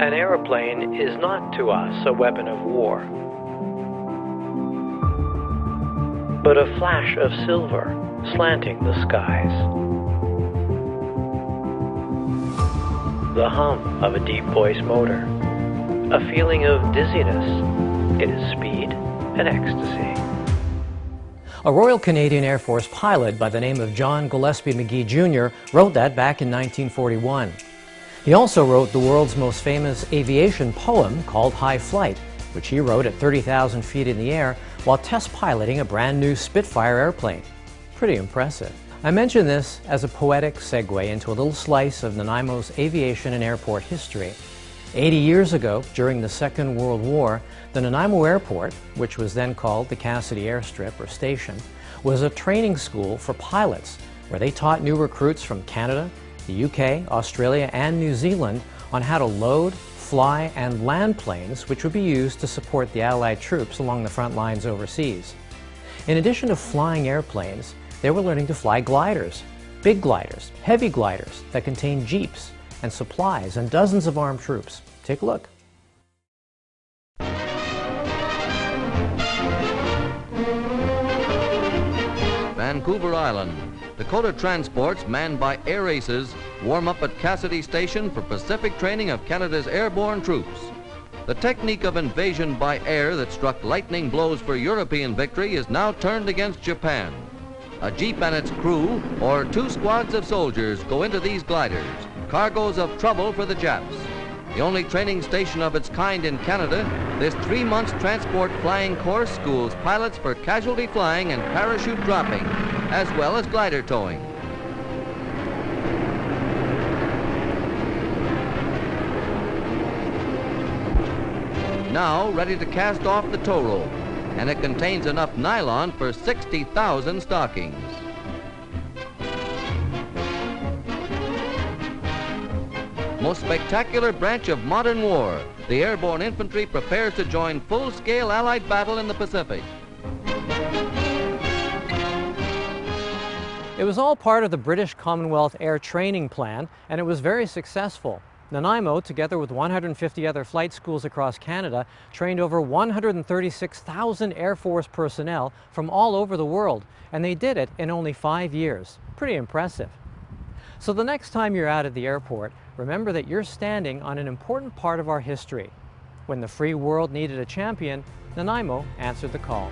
An aeroplane is not to us a weapon of war, but a flash of silver slanting the skies. The hum of a deep-voiced motor, a feeling of dizziness. It is speed and ecstasy. A Royal Canadian Air Force pilot by the name of John Gillespie McGee Jr. wrote that back in 1941. He also wrote the world's most famous aviation poem called High Flight, which he wrote at 30,000 feet in the air while test piloting a brand new Spitfire airplane. Pretty impressive. I mention this as a poetic segue into a little slice of Nanaimo's aviation and airport history. 80 years ago, during the Second World War, the Nanaimo Airport, which was then called the Cassidy Airstrip or Station, was a training school for pilots where they taught new recruits from Canada, the UK, Australia, and New Zealand on how to load, fly, and land planes which would be used to support the Allied troops along the front lines overseas. In addition to flying airplanes, they were learning to fly gliders, big gliders, heavy gliders that contain jeeps and supplies and dozens of armed troops. Take a look. Vancouver Island. Dakota transports manned by air aces warm up at Cassidy Station for Pacific training of Canada's airborne troops. The technique of invasion by air that struck lightning blows for European victory is now turned against Japan. A jeep and its crew, or 2 squads of soldiers, go into these gliders, cargoes of trouble for the Japs. The only training station of its kind in Canada, this 3-month transport flying course schools pilots for casualty flying and parachute dropping, as well as glider towing. Now ready to cast off the tow rope, and it contains enough nylon for 60,000 stockings. Most spectacular branch of modern war, the airborne infantry prepares to join full-scale Allied battle in the Pacific. It was all part of the British Commonwealth Air Training Plan, and it was very successful. Nanaimo, together with 150 other flight schools across Canada, trained over 136,000 Air Force personnel from all over the world, and they did it in only 5 years. Pretty impressive. So the next time you're out at the airport, remember that you're standing on an important part of our history. When the free world needed a champion, Nanaimo answered the call.